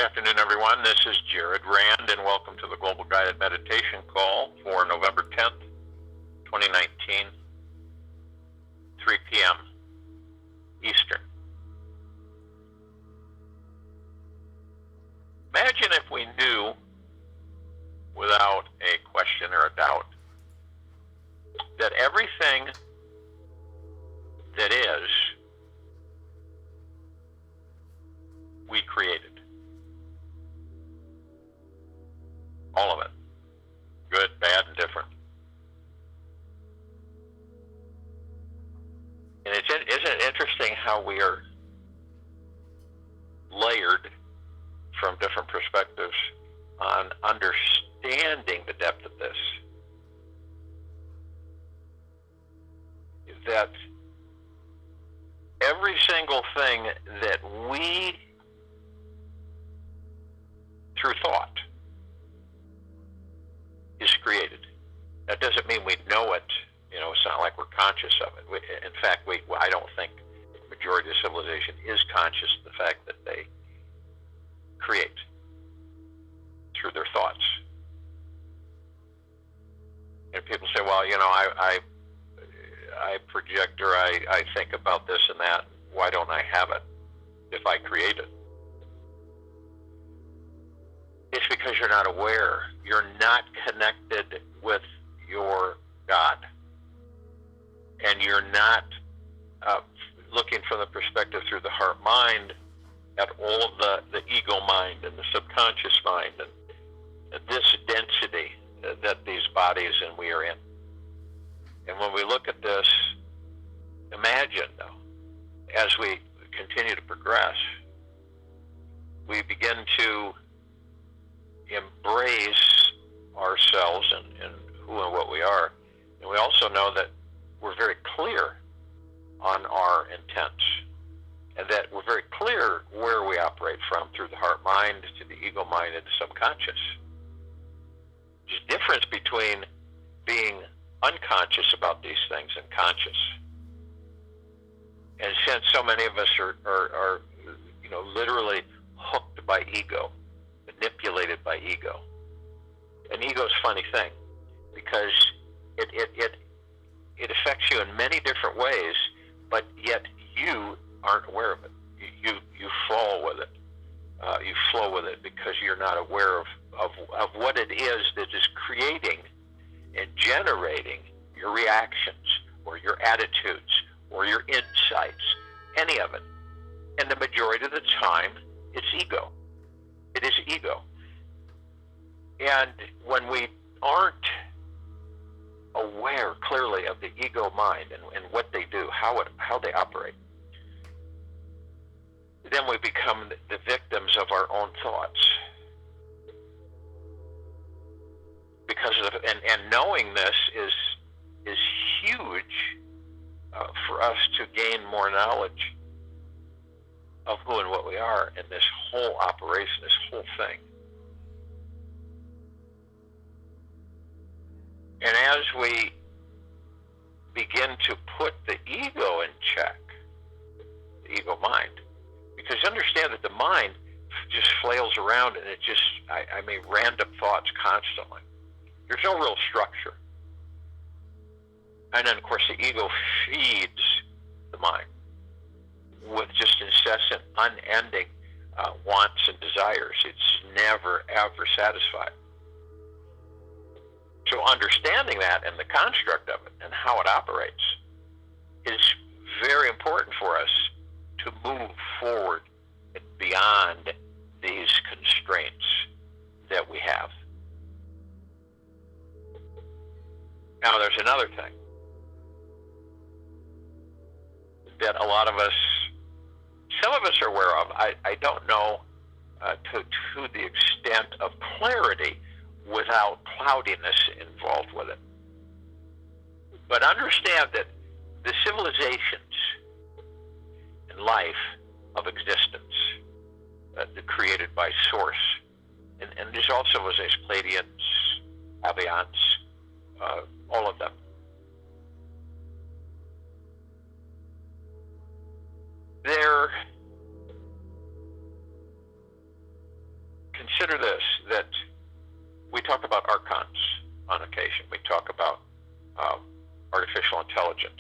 afternoon, everyone. This is Jared Rand, and welcome to the Global Guided Meditation Call for November 10th, 2019, 3 p.m. Eastern. Imagine if we knew, without a question or a doubt, that everything that is, we created. All of it. Good, bad, and different. And isn't it interesting how we are layered from different perspectives on understanding the depth of this? That every single thing that we, through thought, is created. That doesn't mean we know it. It's not like we're conscious of it. In fact, I don't think the majority of civilization is conscious of the fact that they create through their thoughts. And people say, well, I project or I think about this and that. Why don't I have it if I create it? It's because you're not aware. You're not connected with your God. And you're not looking from the perspective through the heart mind at all of the ego mind and the subconscious mind and this density that these bodies and we are in. And when we look at this, imagine, though, as we continue to progress, we begin to embrace ourselves and who and what we are. And we also know that we're very clear on our intents, and that we're very clear where we operate from through the heart mind to the ego mind and the subconscious. There's a difference between being unconscious about these things and conscious. And since so many of us are literally hooked by ego, manipulated by ego. And ego's a funny thing because it affects you in many different ways, but yet you aren't aware of it. You fall with it. You flow with it because you're not aware of what it is that is creating and generating your reactions or your attitudes or your insights, any of it. And the majority of the time, it's ego. It is ego. And when we aren't aware clearly of the ego mind and what they do, how they operate, then we become the victims of our own thoughts. Because and knowing this is huge for us to gain more knowledge of who and what we are in this whole operation, this whole thing. And as we begin to put the ego in check, the ego mind, because understand that the mind just flails around and it just, random thoughts constantly. There's no real structure. And then, of course, the ego feeds the mind with just incessant, unending wants and desires. It's never, ever satisfied. So understanding that and the construct of it and how it operates is very important for us to move forward and beyond these constraints that we have. Now, there's another thing that a lot of us, some of us are aware of. I don't know to the extent of clarity without cloudiness involved with it. But understand that the civilizations and life of existence created by Source, and there's also was these Pleiadians, Avians, all of them. consider this, that we talk about archons on occasion. We talk about artificial intelligence.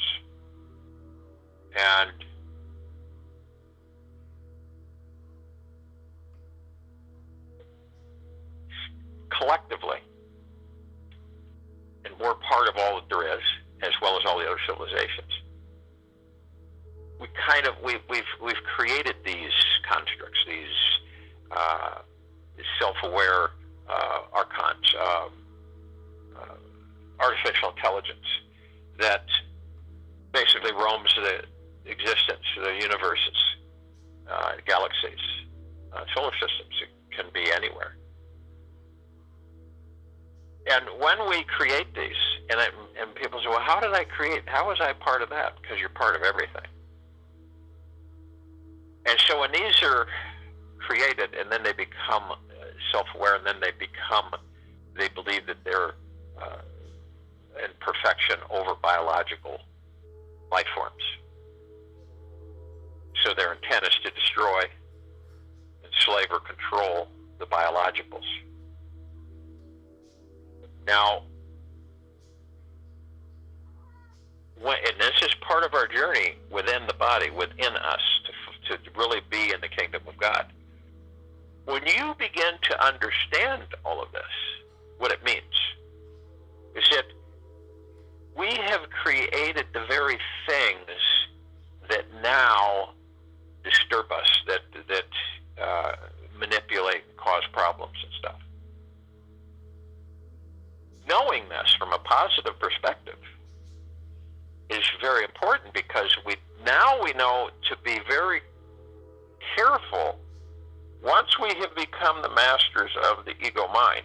And collectively, and we're part of all that there is, as well as all the other civilizations, we've created these constructs, these self-aware archons, artificial intelligence that basically roams the existence, the universes, galaxies, solar systems. It can be anywhere. And when we create these, and people say, well, how did I create? How was I part of that? Because you're part of everything. And so when these are created, and then they become self-aware, and then they believe that they're in perfection over biological life forms. So their intent is to destroy, enslave, or control the biologicals. Now, and this is part of our journey within the body, within us, to really be in the kingdom of God. When you begin to understand all of this, what it means is that we have created the very things that now disturb us, that manipulate and cause problems and stuff. Knowing this from a positive perspective is very important, because we know to be very careful once we have become the masters of the ego mind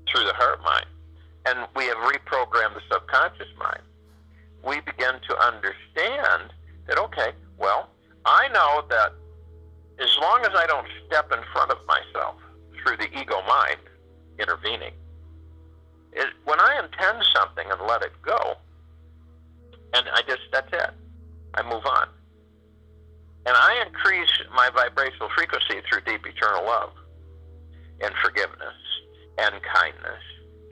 through the heart mind, and we have reprogrammed the subconscious mind. We begin to understand that, okay, well, I know that as long as I don't step in front of myself through the ego mind intervening, when I intend something and let it go, and that's it. I move on. And I increase my vibrational frequency through deep eternal love and forgiveness and kindness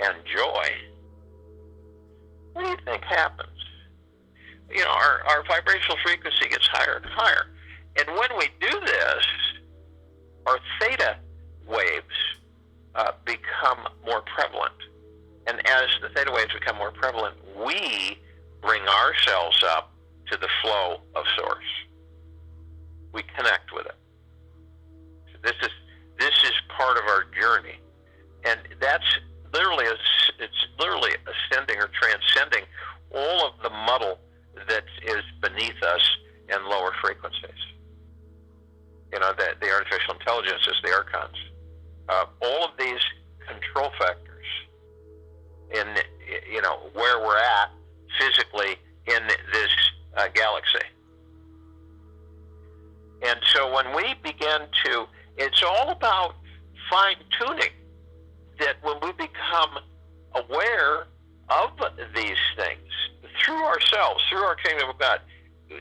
and joy. What do you think happens? You know, our vibrational frequency gets higher and higher. And when we do this, our theta waves become more prevalent. And as the theta waves become more prevalent, we bring ourselves up to the flow of Source. We connect with it. So this is part of our journey, and that's literally it's literally ascending or transcending all of the muddle that is beneath us in lower frequencies. You know, the artificial intelligences, the archons, all of these control factors in, you know, where we're at physically in this galaxy. And so when we begin to, it's all about fine-tuning, that when we become aware of these things through ourselves, through our kingdom of God,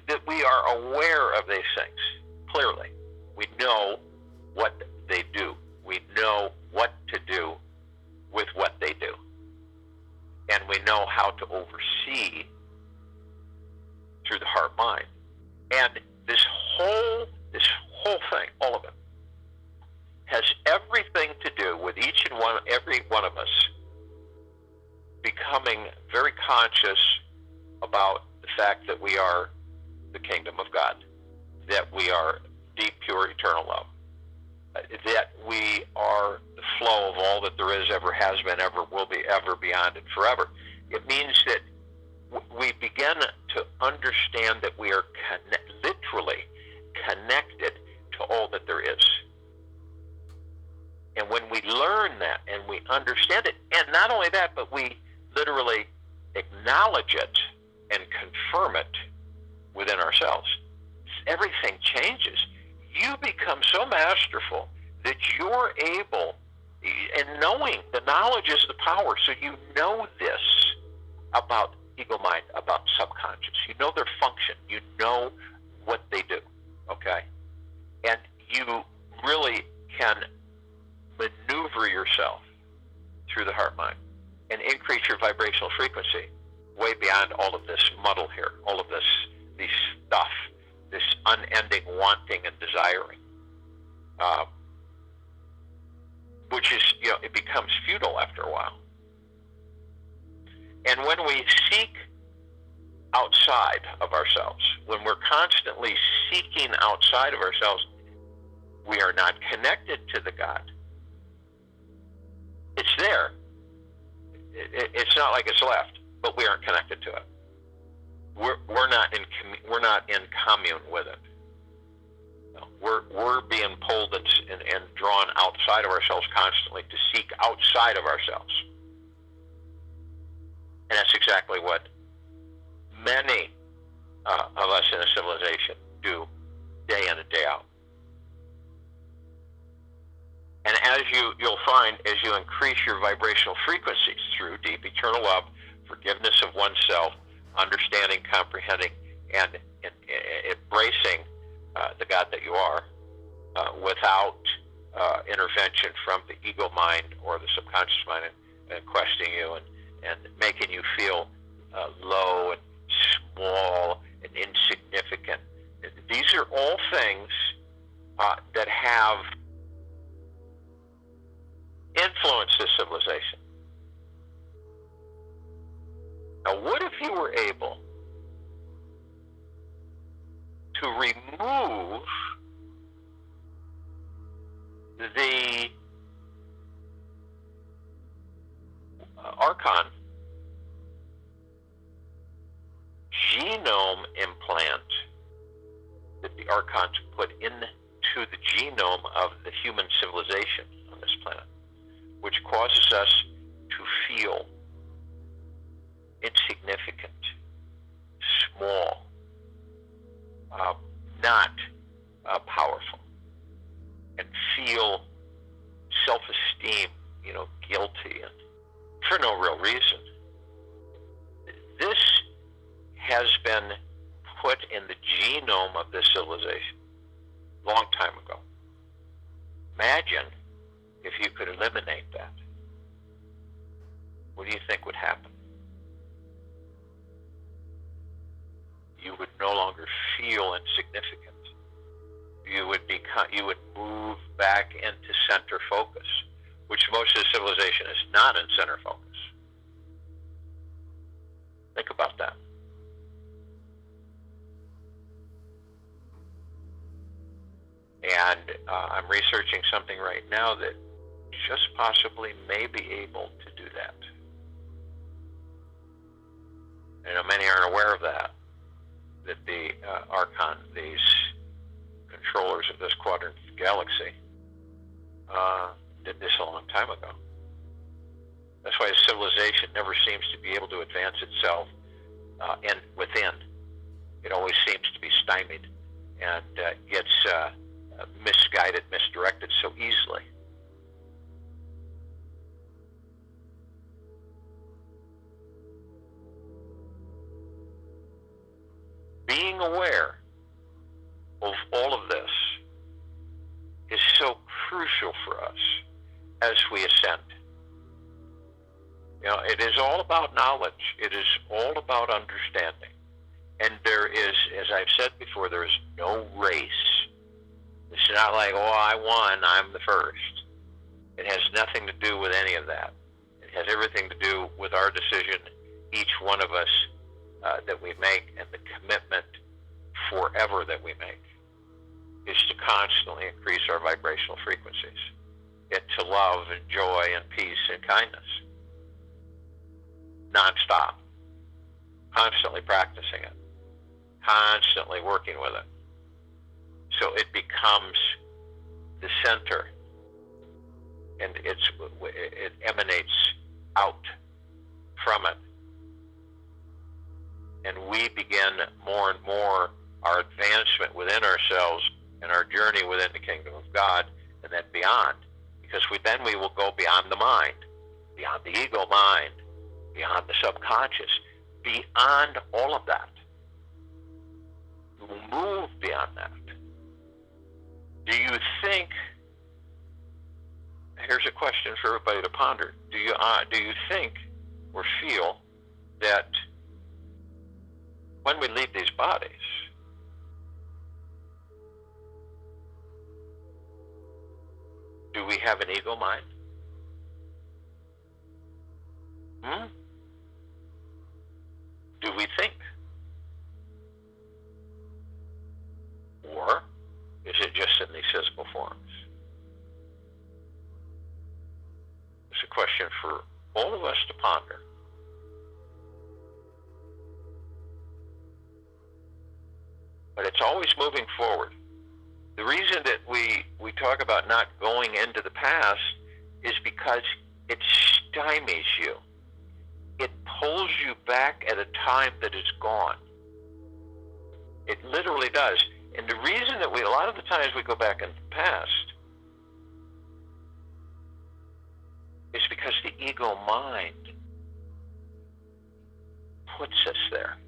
that we are aware of these things clearly. We know what they do. We know what to do with what they do. And we know how to oversee through the heart mind. And this whole thing, all of it, has everything to do with every one of us becoming very conscious about the fact that we are the kingdom of God, that we are deep, pure, eternal love, that we are the flow of all that there is, ever has been, ever will be, ever, beyond, and forever. It means that we begin to understand that we are literally connected to all that there is. And when we learn that and we understand it, and not only that, but we literally acknowledge it and confirm it within ourselves, everything changes. You become so masterful that you're able, and knowing, the knowledge is the power, so you know this about ego mind, about subconscious. You know their function. You know what they do, okay? And you really can over yourself through the heart mind and increase your vibrational frequency way beyond all of this muddle here, all of this stuff, this unending wanting and desiring, which is, it becomes futile after a while. And when we seek outside of ourselves, when we're constantly seeking outside of ourselves, we are not connected to the God. It's there. It's not like it's left, but we aren't connected to it. We're not in commune with it. No, we're being pulled and drawn outside of ourselves constantly to seek outside of ourselves. And that's exactly what many of us in a civilization do day in and day out. And as you'll find, as you increase your vibrational frequencies through deep eternal love, forgiveness of oneself, understanding, comprehending, and embracing the God that you are, without intervention from the ego mind or the subconscious mind and questioning you and making you feel low and small and insignificant. These are all things that have influenced this civilization. Now, what if you were able to remove the Archon genome implant that the Archons put into the genome of the human civilization on this planet, which causes us to feel insignificant, small, not powerful, and feel self-esteem, guilty, and for no real reason. This has been put in the genome of this civilization a long time ago. Imagine if you could eliminate that. What do you think would happen? You would no longer feel insignificant. You would move back into center focus, which most of the civilization is not in center focus. Think about that. And I'm researching something right now that just possibly may be able to do that. I know many aren't aware of that the Archon, these controllers of this quadrant galaxy, did this a long time ago. That's why civilization never seems to be able to advance itself within. It always seems to be stymied and gets misguided, misdirected so easily. Being aware of all of this is so crucial for us as we ascend. It is all about knowledge. It is all about understanding. And there is, as I've said before, there is no race. It's not like, I won, I'm the first. It has nothing to do with any of that. It has everything to do with our decision, each one of us, that we make, and the commitment forever that we make is to constantly increase our vibrational frequencies, to love and joy and peace and kindness, nonstop, constantly practicing it, constantly working with it, so it becomes the center, and it emanates out from it. And we begin more and more our advancement within ourselves and our journey within the kingdom of God and then beyond. Because then we will go beyond the mind, beyond the ego mind, beyond the subconscious, beyond all of that. We will move beyond that. Do you think here's a question for everybody to ponder. Do you think or feel that when we leave these bodies, do we have an ego mind? Do we think? Or is it just in these physical forms? It's a question for all of us to ponder. But it's always moving forward. The reason that we talk about not going into the past is because it stymies you. It pulls you back at a time that is gone. It literally does. And the reason that a lot of the times we go back into the past is because the ego mind puts us there.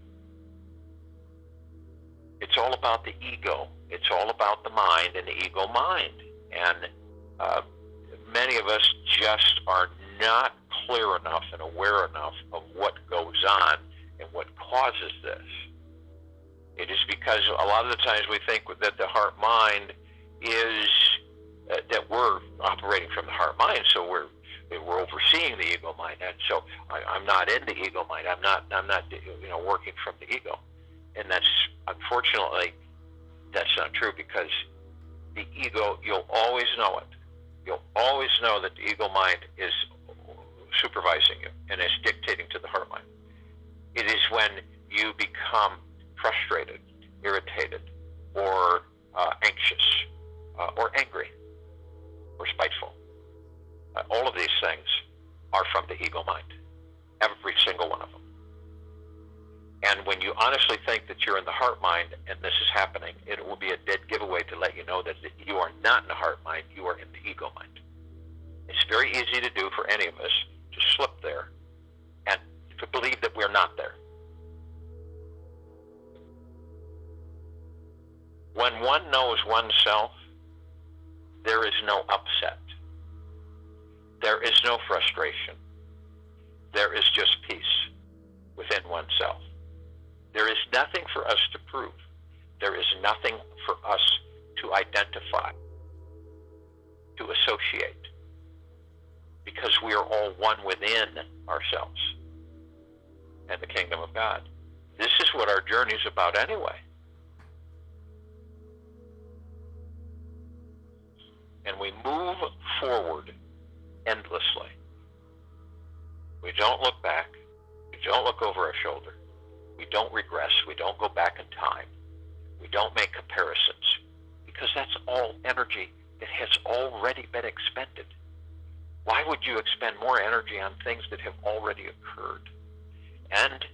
It's all about the ego. It's all about the mind and the ego mind. And many of us just are not clear enough and aware enough of what goes on and what causes this. It is because a lot of the times we think that the heart-mind is, that we're operating from the heart-mind, so we're overseeing the ego mind, and so I'm not in the ego mind. I'm not working from the ego, and that's, unfortunately, that's not true, because the ego, you'll always know it. You'll always know that the ego mind is supervising you and is dictating to the heart mind. It is when you become frustrated, irritated, or anxious, or angry, or spiteful. All of these things are from the ego mind, every single one of them. And when you honestly think that you're in the heart mind and this is happening, it will be a dead giveaway to let you know that you are not in the heart mind, you are in the ego mind. It's very easy to do for any of us to slip there and to believe that we're not there. When one knows oneself, there is no upset. There is no frustration. There is just peace within oneself. There is nothing for us to prove. There is nothing for us to identify, to associate, because we are all one within ourselves and the kingdom of God. This is what our journey is about anyway. And we move forward endlessly. We don't look back. We don't look over our shoulder. We don't regress. We don't go back in time. We don't make comparisons, because that's all energy that has already been expended. Why would you expend more energy on things that have already occurred? And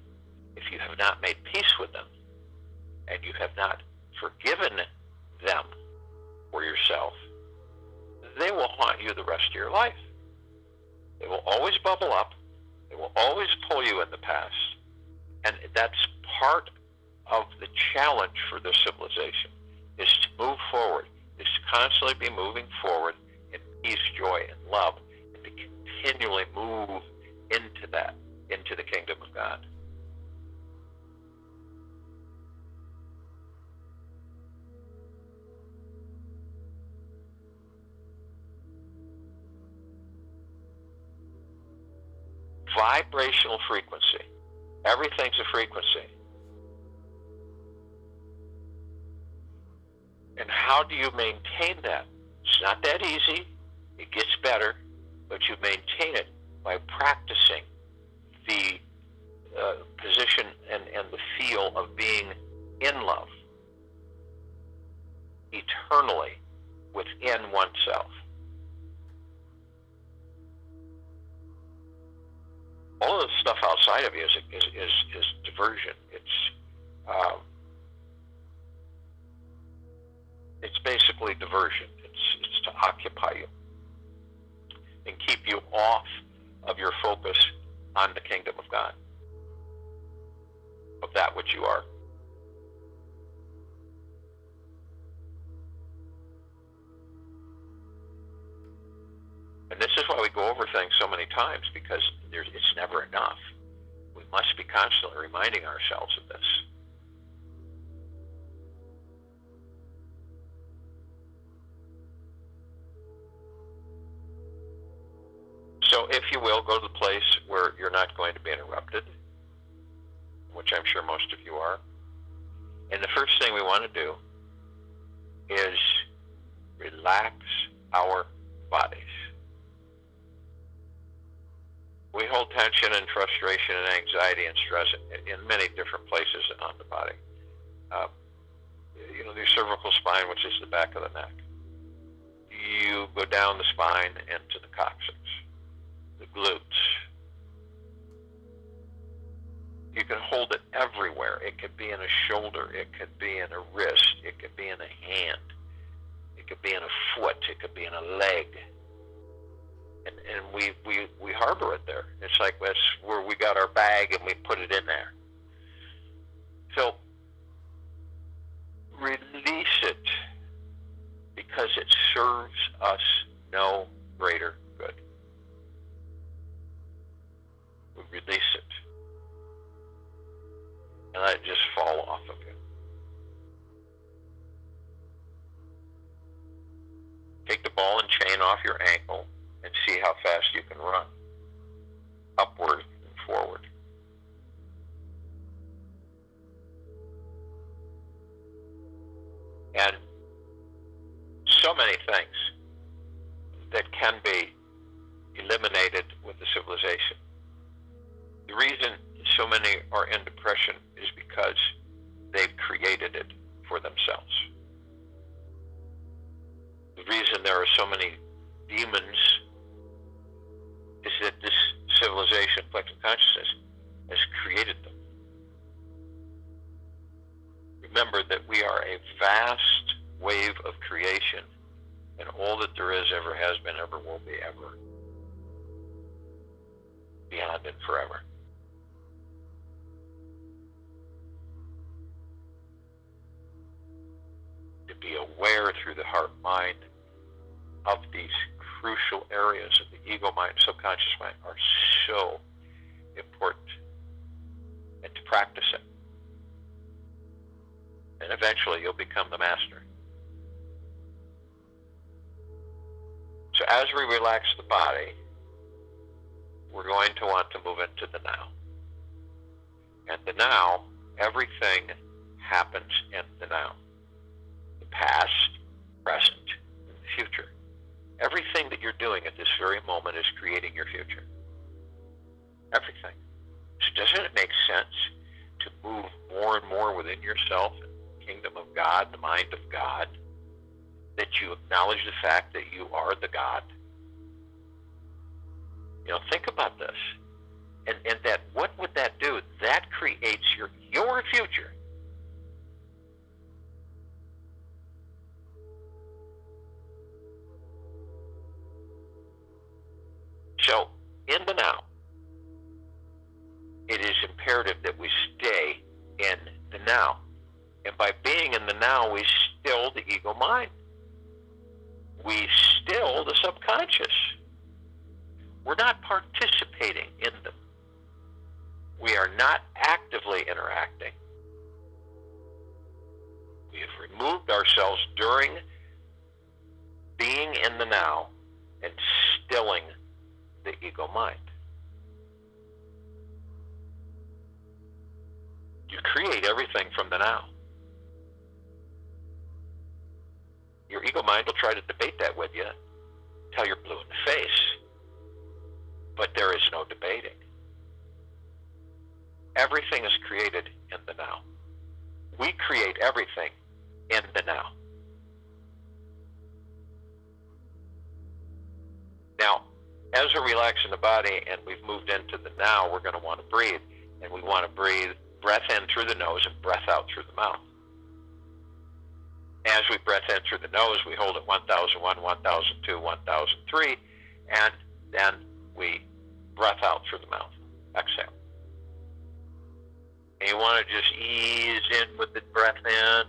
if you have not made peace with them, and you have not forgiven them for yourself, they will haunt you the rest of your life. They will always bubble up. They will always pull you in the past. And that's part of the challenge for this civilization, is to move forward, is to constantly be moving forward in peace, joy, and love, and to continually move into that, into the kingdom of God. Vibrational frequency. Everything's a frequency. And how do you maintain that? It's not that easy. It gets better, but you maintain it by practicing the position and the feel of being in love eternally within oneself. All of the stuff outside of you is diversion. It's basically diversion. It's to occupy you and keep you off of your focus on the kingdom of God, of that which you are. must be constantly reminding ourselves of this. So if you will, go to the place where you're not going to be interrupted, which I'm sure most of you are. And the first thing we want to do is relax our bodies. We hold tension and frustration and anxiety and stress in many different places on the body. The cervical spine, which is the back of the neck. You go down the spine into the coccyx, the glutes. You can hold it everywhere. It could be in a shoulder. It could be in a wrist. It could be in a hand. It could be in a foot. It could be in a leg. And we harbor it there. It's like that's where we got our bag and we put it in there. So release it because it serves us no greater good. We release it. And let it just fall off of you. Take the ball and chain off your ankle and see how fast you can run, upward and forward. And so many things that can be eliminated with the civilization. The reason so many are in depression is because they've created it for themselves. The reason there are so many demons is that this civilization, collective consciousness, has created them. Remember that we are a vast wave of creation, and all that there is, ever has been, ever will be, ever, beyond and forever. To be aware through the heart-mind of these crucial areas of the ego mind, subconscious mind, are so important, and to practice it. And eventually you'll become the master. So as we relax the body, we're going to want to move into the now. And the now, everything happens in the now. The past, present, and the future. Everything that you're doing at this very moment is creating your future. Everything. So doesn't it make sense to move more and more within yourself and the kingdom of God, the mind of God, that you acknowledge the fact that you are the God? Think about this. And that, what would that do? That creates your future. So, in the now, it is imperative that we stay in the now. And by being in the now, we still the ego mind. We still the subconscious. We're not participating in them. We are not actively interacting. We have removed ourselves during being in the now and stilling the ego mind. You create everything from the now. Your ego mind will try to debate that with you till you're blue in the face. But there is no debating. Everything is created in the now. We create everything in the now. Now, as we're relaxing the body and we've moved into the now, we're going to want to breathe. And we want to breathe, breath in through the nose and breath out through the mouth. As we breath in through the nose, we hold it 1001, 1002, 1003, and then we breath out through the mouth. Exhale. And you want to just ease in with the breath in.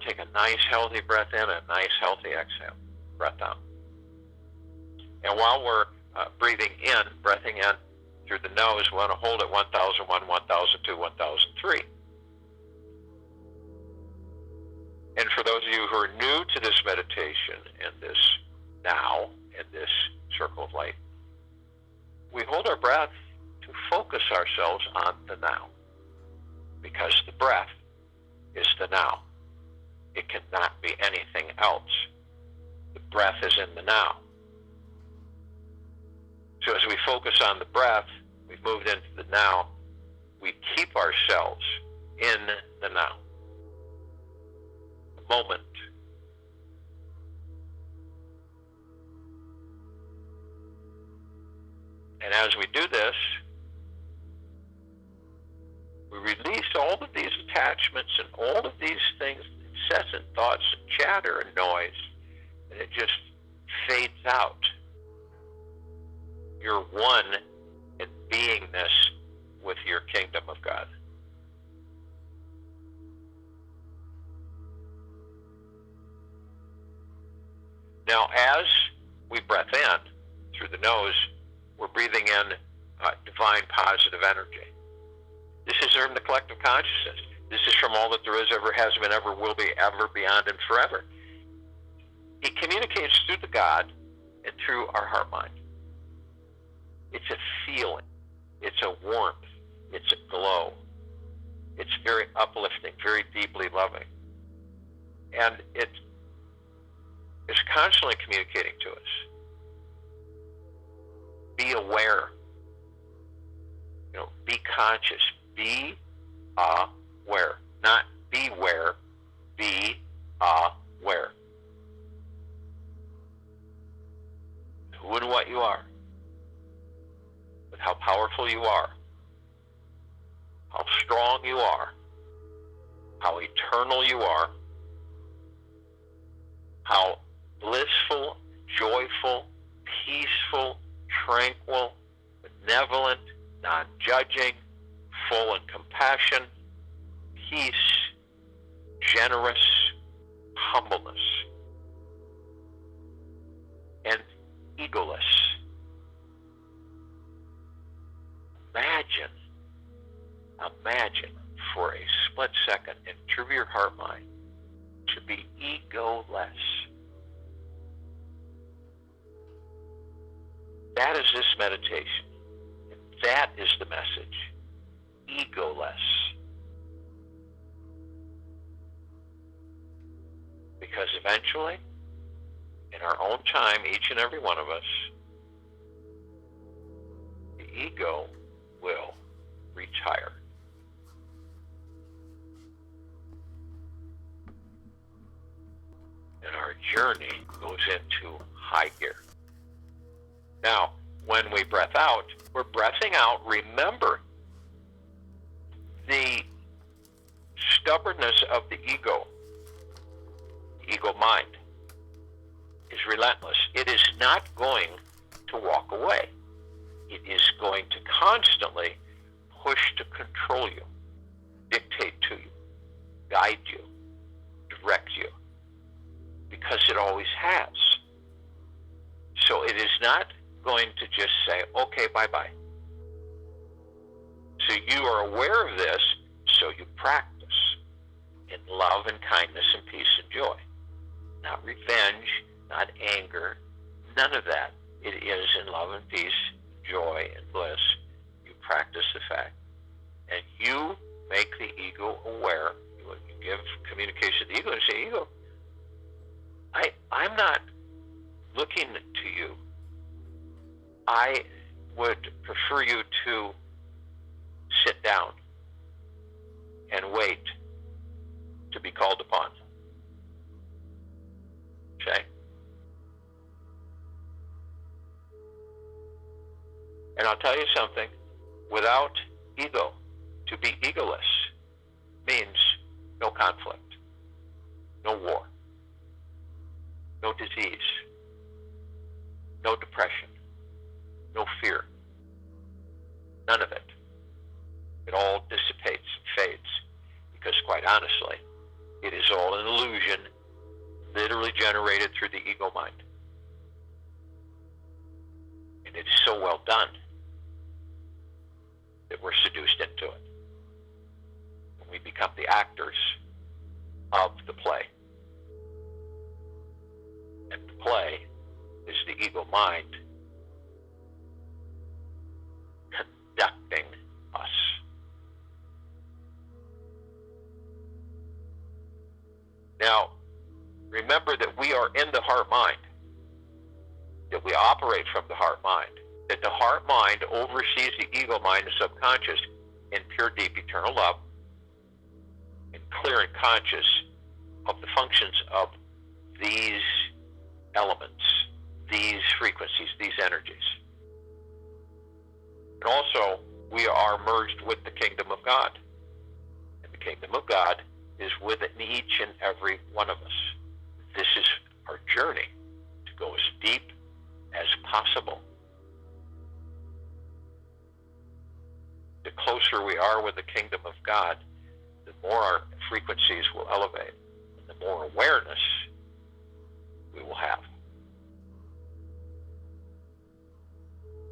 Take a nice healthy breath in, a nice healthy exhale. Breath out. And while we're breathing in, breathing in, through the nose, we want to hold at 1001, 1002, 1003. And for those of you who are new to this meditation and this now and this circle of light, we hold our breath to focus ourselves on the now, because the breath is the now. It cannot be anything else. The breath is in the now. So as we focus on the breath, we've moved into the now. We keep ourselves in the now, the moment. And as we do this, we release all of these attachments and all of these things, incessant thoughts and chatter and noise, and it just fades out. You're one in beingness with your kingdom of God. Now, as we breath in through the nose, we're breathing in divine positive energy. This is from the collective consciousness. This is from all that there is, ever has been, ever will be, ever, beyond, and forever. It communicates through the God and through our heart mind. It's a feeling. It's a warmth. It's a glow. It's very uplifting, very deeply loving. And it is constantly communicating to us. Be aware. Be conscious. Be aware. Not beware. Be aware. Who and what you are. With how powerful you are. How strong you are. How eternal you are. How blissful, joyful, peaceful, tranquil, benevolent, non-judging, full in compassion, peace, generous, humbleness, and egoless. Imagine for a split second and through your heart mind to be egoless. That is this meditation. And that is the message. Egoless. Because eventually, in our own time, each and every one of us, the ego will retire. And our journey goes into high gear. Now, when we breath out, we're breathing out. Remember, the stubbornness of the ego mind, is relentless. It is not going to walk away. It is going to constantly push to control you, dictate to you, guide you, direct you, because it always has. So it is not going to just say, okay, bye-bye. So you are aware of this, so you practice in love and kindness and peace and joy. Not revenge, not anger, none of that. It is in love and peace, joy and bliss. You practice the fact. And you make the ego aware. You give communication to the ego and say, ego, I'm not looking to you. I would prefer you to sit down and wait to be called upon. Okay? And I'll tell you something, without ego, to be egoless means no conflict, no war, no disease, no depression, no fear, none of it. It all dissipates and fades because, quite honestly, it is all an illusion literally generated through the ego mind. And it is so well done. that we're seduced into it. And we become the actors of the play. And the play is the ego mind conducting us. Now, remember that we are in the heart mind, that we operate from the heart mind, that the heart mind oversees the ego mind and subconscious in pure, deep, eternal love, and clear and conscious of the functions of these elements, these frequencies, these energies. And also, we are merged with the kingdom of God. And the kingdom of God is within each and every one of us. This is our journey to go as deep as possible. The closer we are with the kingdom of God, the more our frequencies will elevate, and the more awareness we will have.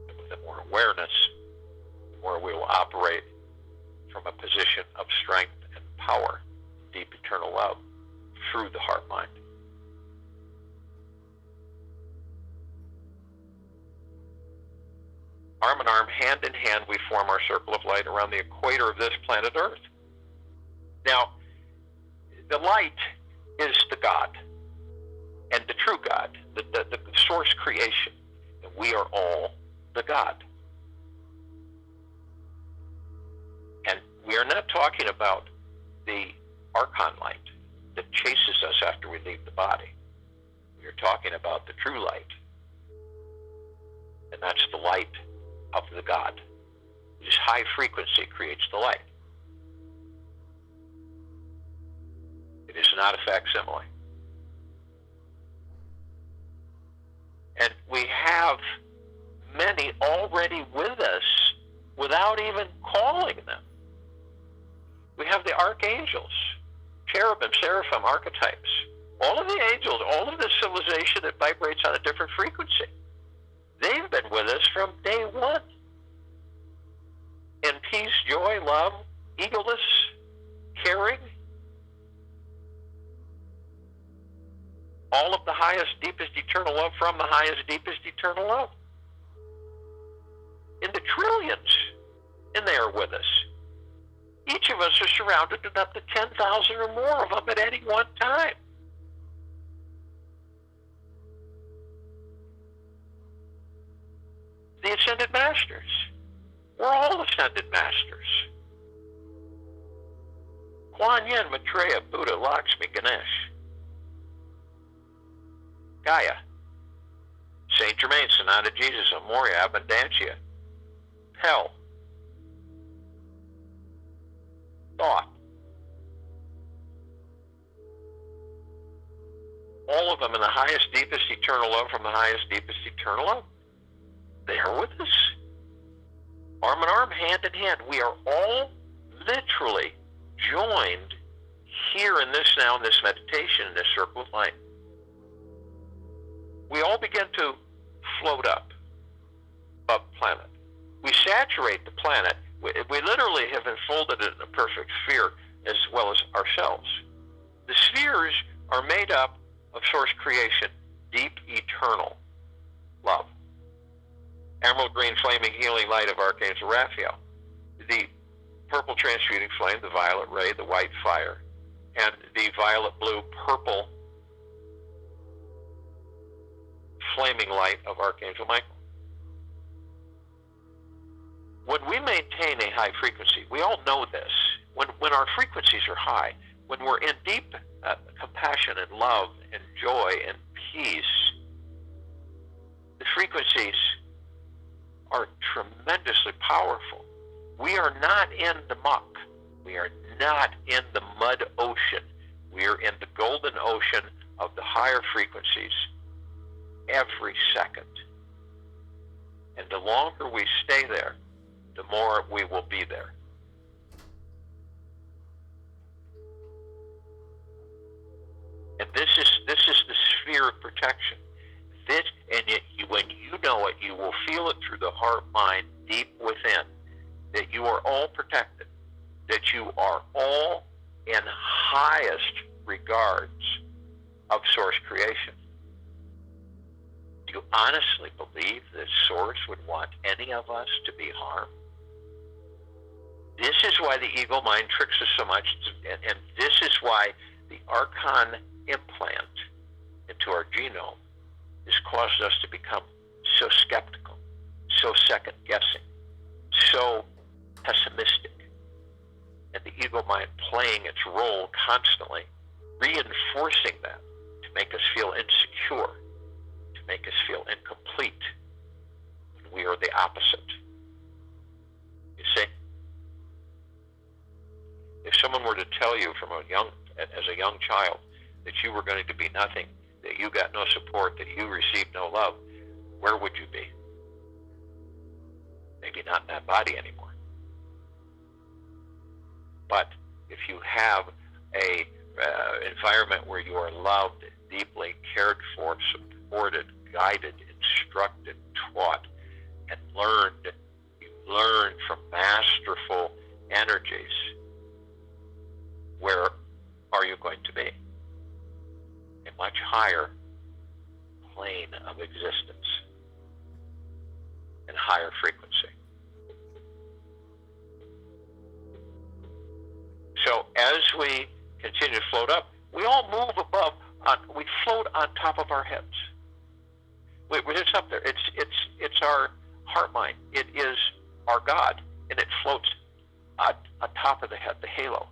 And with the more awareness, the more we will operate from a position of strength and power, deep eternal love, through the heart mind. Arm in arm, hand in hand, we form our circle of light around the equator of this planet Earth. Now, the light is the God, and the true God, the source creation, and we are all the God. And we are not talking about the archon light that chases us after we leave the body. We are talking about the true light, and that's the light of the God. This high frequency creates the light. It is not a facsimile. And we have many already with us without even calling them. We have the archangels, cherubim, seraphim, archetypes. All of the angels, all of the civilization that vibrates on a different frequency. They've been with us from day one. In peace, joy, love, egoless, caring. All of the highest, deepest, eternal love from the highest, deepest, eternal love. In the trillions. And they are with us. Each of us are surrounded with up to 10,000 or more of them at any one time. The Ascended Masters. We're all Ascended Masters. Kuan Yin, Maitreya, Buddha, Lakshmi, Ganesh, Gaia, Saint Germain, Sonata Jesus, Amoria, Abundantia, Hell, Thought. All of them in the highest, deepest, eternal love from the highest, deepest, eternal love. They are with us. Arm in arm, hand in hand. We are all literally joined here in this now, in this meditation, in this circle of light. We all begin to float up planet. We saturate the planet. We literally have enfolded it in a perfect sphere as well as ourselves. The spheres are made up of source creation, deep, eternal love. Emerald green flaming healing light of Archangel Raphael. The purple transmuting flame, the violet ray, the white fire, and the violet blue purple flaming light of Archangel Michael. When we maintain a high frequency, we all know this, when our frequencies are high, when we're in deep compassion and love and joy and peace, the frequencies are tremendously powerful. We are not in the muck. We are not in the mud ocean. We are in the golden ocean of the higher frequencies every second. And the longer we stay there, the more we will be there. And this is the sphere of protection. This, and when you know it, you will feel it through the heart mind deep within. that you are all protected, that you are all in highest regards of Source creation? Do you honestly believe that Source would want any of us to be harmed? This is why the ego mind tricks us so much, and this is why the Archon implant into our genome has caused us to become so skeptical, so second-guessing, so pessimistic. And the ego mind playing its role constantly, reinforcing that to make us feel insecure, to make us feel incomplete, when we are the opposite. You see? If someone were to tell you as a young child that you were going to be nothing, that you got no support, that you received no love, where would you be? Maybe not in that body anymore. But if you have a environment where you are loved, deeply cared for, supported, guided, instructed, taught, and learned, you learn from masterful energies, where are you going to be? A much higher plane of existence and higher frequency. So as we continue to float up, we all move above, we float on top of our heads. It's up there. It's our heart mind. It is our God, and it floats on top of the head, the halo.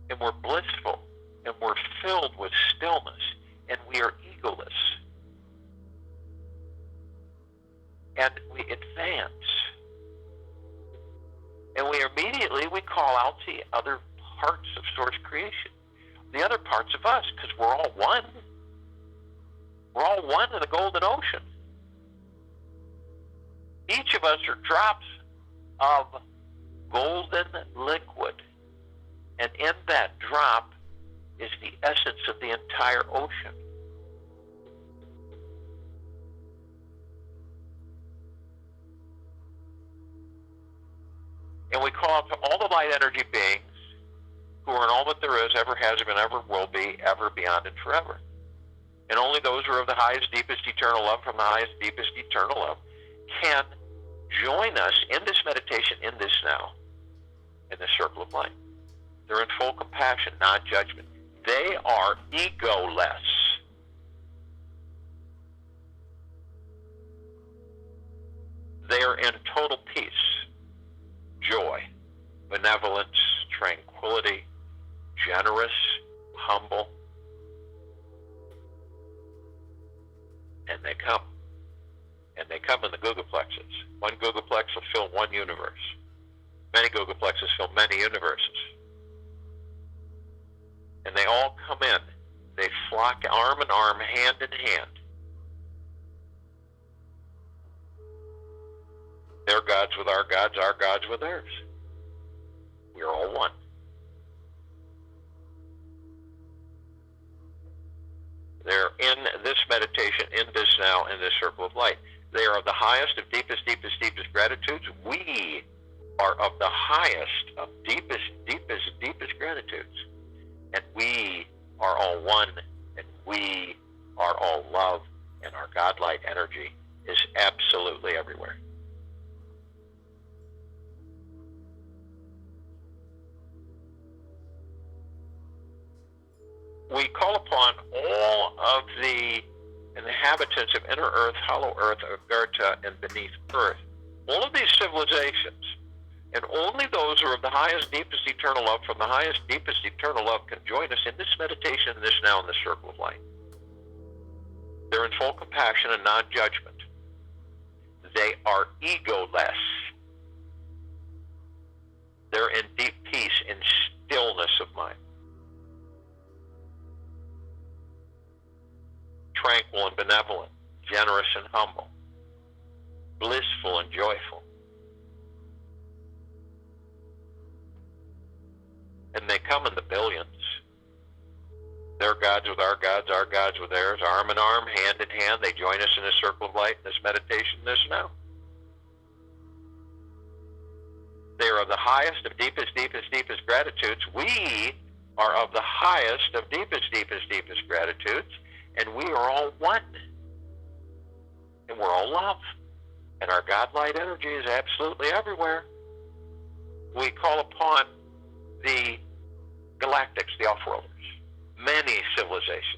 And we're blissful, and we're filled with stillness, and we are egoless. And we advance. And we call out the other parts of Source creation, the other parts of us, because we're all one. We're all one in the golden ocean. Each of us are drops of golden liquid. And in that drop is the essence of the entire ocean. And we call out to all the light energy beings who are in all that there is, ever has been, ever will be, ever, beyond, and forever. And only those who are of the highest, deepest, eternal love, from the highest, deepest, eternal love, can join us in this meditation, in this now, in this circle of light. They're in full compassion, non-judgment. They are egoless. They are in total peace, joy, benevolence, tranquility, generous, humble. And they come. And they come in the gogoplexes. One gogoplex will fill one universe. Many gogoplexes fill many universes. And they all come in. They flock arm in arm, hand in hand. Their gods with our gods with theirs. We are all one. They're in this meditation, in this now, in this circle of light. They are of the highest of deepest, deepest, deepest gratitudes. We are of the highest of deepest, deepest, deepest gratitudes. And we are all one, and we are all love, and our godlike energy is absolutely everywhere. We call upon all of the inhabitants of inner earth, hollow earth, Agartha, and beneath earth, all of these civilizations, and only those who are of the highest, deepest, eternal love, from the highest, deepest, eternal love, can join us in this meditation, in this now, in this circle of light. They're in full compassion and non-judgment. They are egoless. They're in deep peace, in stillness of mind. Tranquil and benevolent, generous and humble, blissful and joyful. And they come in the billions. Their gods with our gods with theirs, arm in arm, hand in hand. They join us in this circle of light, in this meditation, this now. They are of the highest of deepest, deepest, deepest gratitudes. We are of the highest of deepest, deepest, deepest gratitudes, and we are all one. And we're all love. And our God light energy is absolutely everywhere. We call upon the galactics, the off-worlders, many civilizations.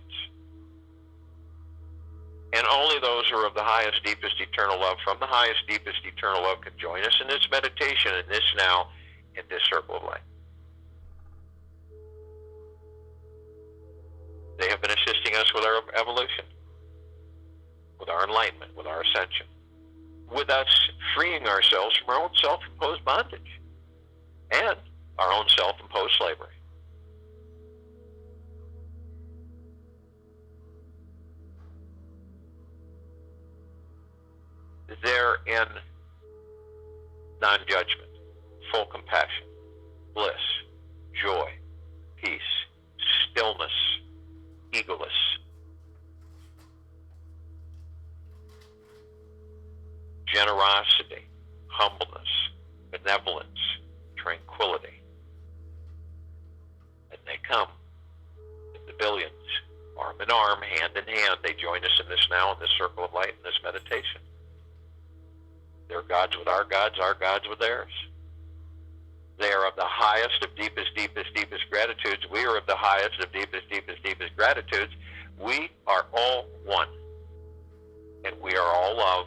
And only those who are of the highest, deepest, eternal love, from the highest, deepest, eternal love, can join us in this meditation, in this now, in this circle of light. They have been assisting us with our evolution, with our enlightenment, with our ascension, with us freeing ourselves from our own self-imposed bondage and our own self-imposed slavery. They're in non-judgment, full compassion, bliss, joy, peace, stillness, egoless, generosity, humbleness, benevolence, tranquility. And they come in the billions, arm in arm, hand in hand. They join us in this now, in this circle of light, in this meditation. Their gods with our gods with theirs. They are of the highest of deepest, deepest, deepest gratitudes. We are of the highest of deepest, deepest, deepest gratitudes. We are all one. And we are all love.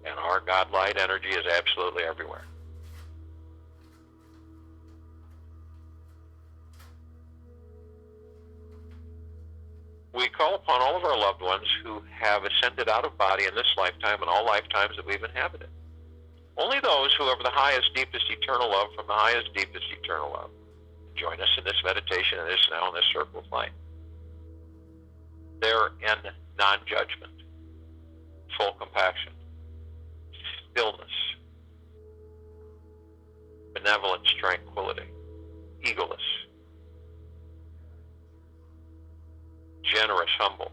And our God light energy is absolutely everywhere. We call upon all of our loved ones who have ascended out of body in this lifetime and all lifetimes that we've inhabited. Only those who have the highest, deepest, eternal love from the highest, deepest, eternal love join us in this meditation, in this now, in this circle of light. They're in non-judgment, full compassion, stillness, benevolence, tranquility, egoless, generous, humble,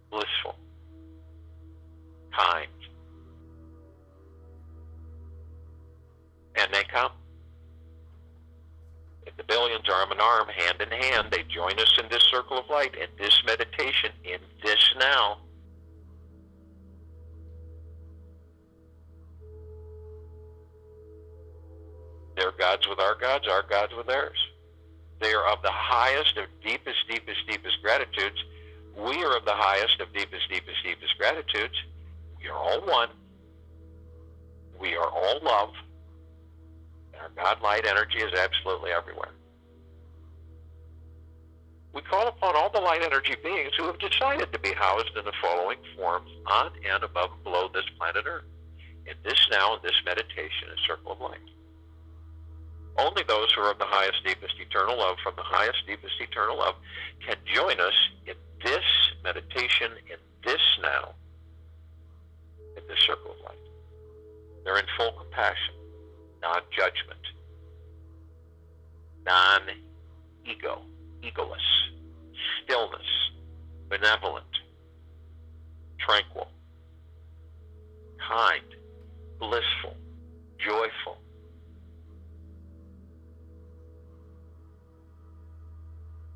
blissful, kind. And they come. In the billions, arm in arm, hand in hand, they join us in this circle of light, in this meditation, in this now. Their gods with our gods with theirs. They are of the highest of deepest, deepest, deepest gratitudes. We are of the highest of deepest, deepest, deepest gratitudes. We are all one. We are all love. Our God light energy is absolutely everywhere. We call upon all the light energy beings who have decided to be housed in the following forms on and above and below this planet Earth, in this now, in this meditation, a circle of light. Only those who are of the highest, deepest, eternal love, from the highest, deepest, eternal love, can join us in this meditation, in this now, in this circle of light. They're in full compassion, non-judgment, non-ego, egoless, stillness, benevolent, tranquil, kind, blissful, joyful.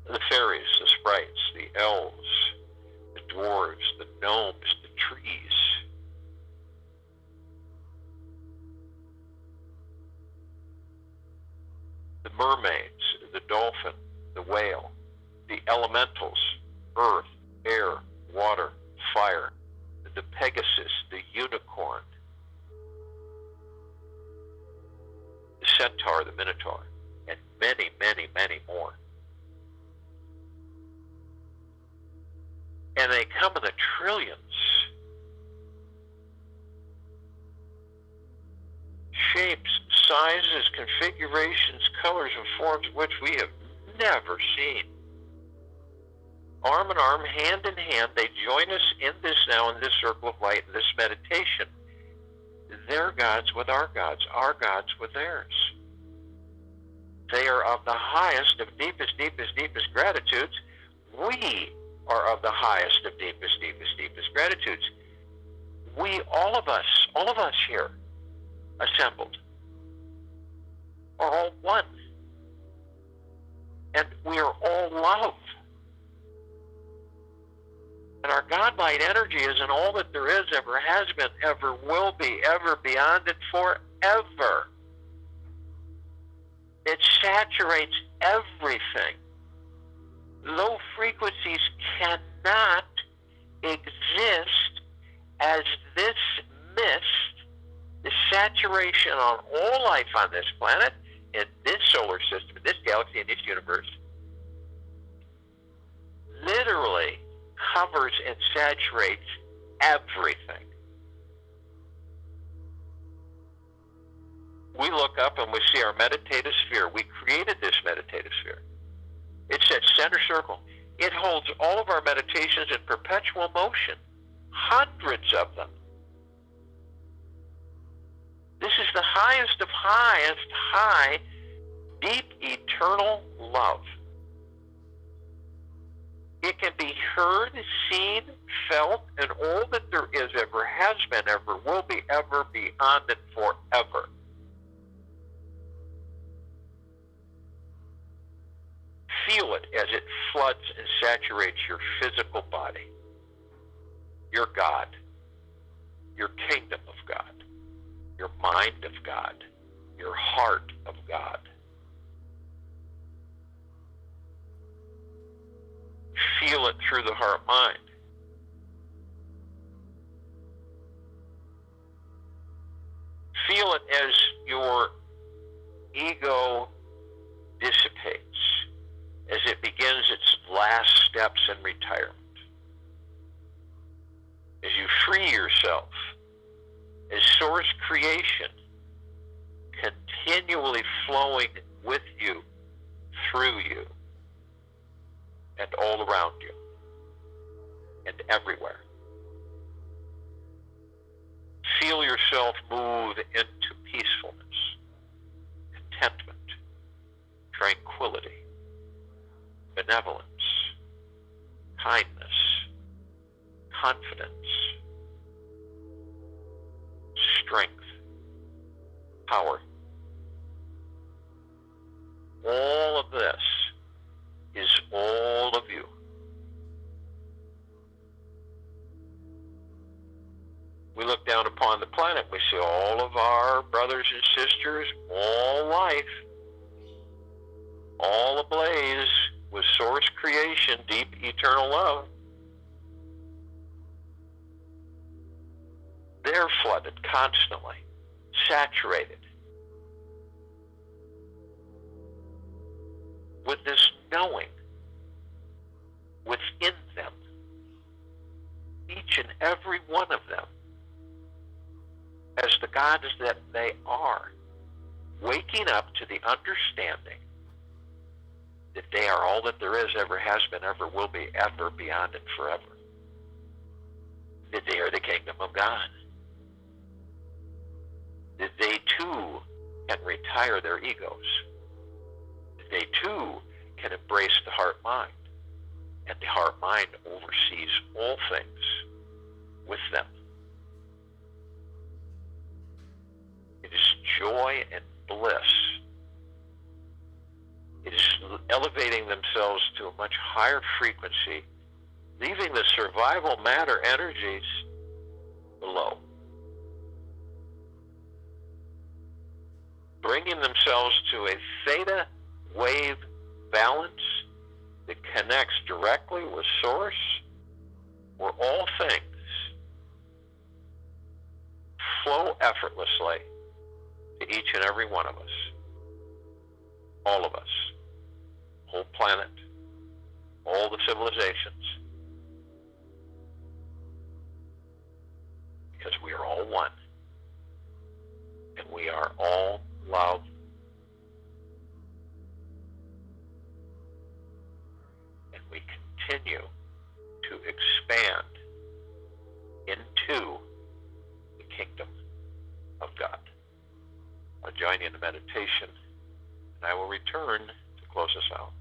The fairies, the sprites, the elves, the dwarves, the gnomes, the trees, the mermaids, the dolphin, the whale, the elementals, earth, air, water, fire, the Pegasus, the unicorn, the centaur, the minotaur, and many, many, many more. And they come in the trillions. Shapes, sizes, configurations, colors, and forms which we have never seen. Arm in arm, hand in hand, they join us in this now, in this circle of light, in this meditation. Their gods with our gods with theirs. They are of the highest of deepest, deepest, deepest gratitudes. We are of the highest of deepest, deepest, deepest gratitudes. We, all of us here, assembled, are all one. And we are all love. And our God light energy isn't all that there is, ever has been, ever will be, ever beyond and forever. It saturates everything. Low frequencies cannot exist as this mist, the saturation on all life on this planet, in this solar system, in this galaxy, in this universe, literally covers and saturates everything. We look up and we see our meditative sphere. We created this meditative sphere. It's that center circle. It holds all of our meditations in perpetual motion, hundreds of them. This is the highest of highest, high, deep, eternal love. It can be heard, seen, felt, and all that there is, ever has been, ever will be, ever beyond and forever. Feel it as it floods and saturates your physical body, your God, your kingdom of God, your mind of God, your heart of God. Feel it through the heart-mind. Feel it as your ego dissipates, as it begins its last steps in retirement. As you free yourself, as source creation continually flowing with you, through you, and all around you, and everywhere. Feel yourself move into peacefulness, contentment, tranquility, benevolence, kindness, confidence, strength, power. All of this is all of you. We look down upon the planet, we see all of our brothers and sisters, all life, all ablaze with source creation, deep eternal love. They're flooded constantly, saturated with this knowing within them, each and every one of them, as the gods that they are, waking up to the understanding that they are all that there is, ever has been, ever will be, ever, beyond, and forever. That they are the kingdom of God. That they too can retire their egos. That they too can embrace the heart-mind. And the heart-mind oversees all things with them. It is joy and bliss. It is elevating themselves to a much higher frequency, leaving the survival matter energies below. Bringing themselves to a theta wave balance that connects directly with Source, where all things flow effortlessly to each and every one of us. All of us. Whole planet. All the civilizations. Because we are all one. And we are all love. And we continue to expand into the kingdom of God. I'll join you in the meditation, and I will return to close us out.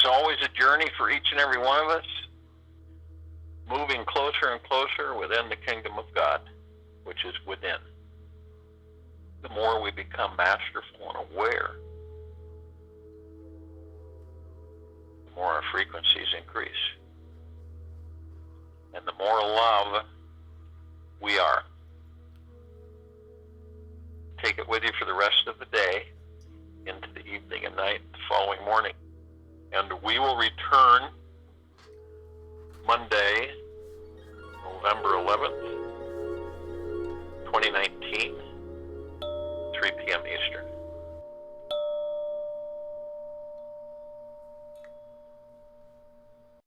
always a journey for each and every one of us, moving closer and closer within the kingdom of God, which is within. The more we become masterful and aware, the more our frequencies increase. And the more love we are. Take it with you for the rest of the day, into the evening and night, the following morning. And we will return Monday, November 11th, 2019, 3 p.m. Eastern.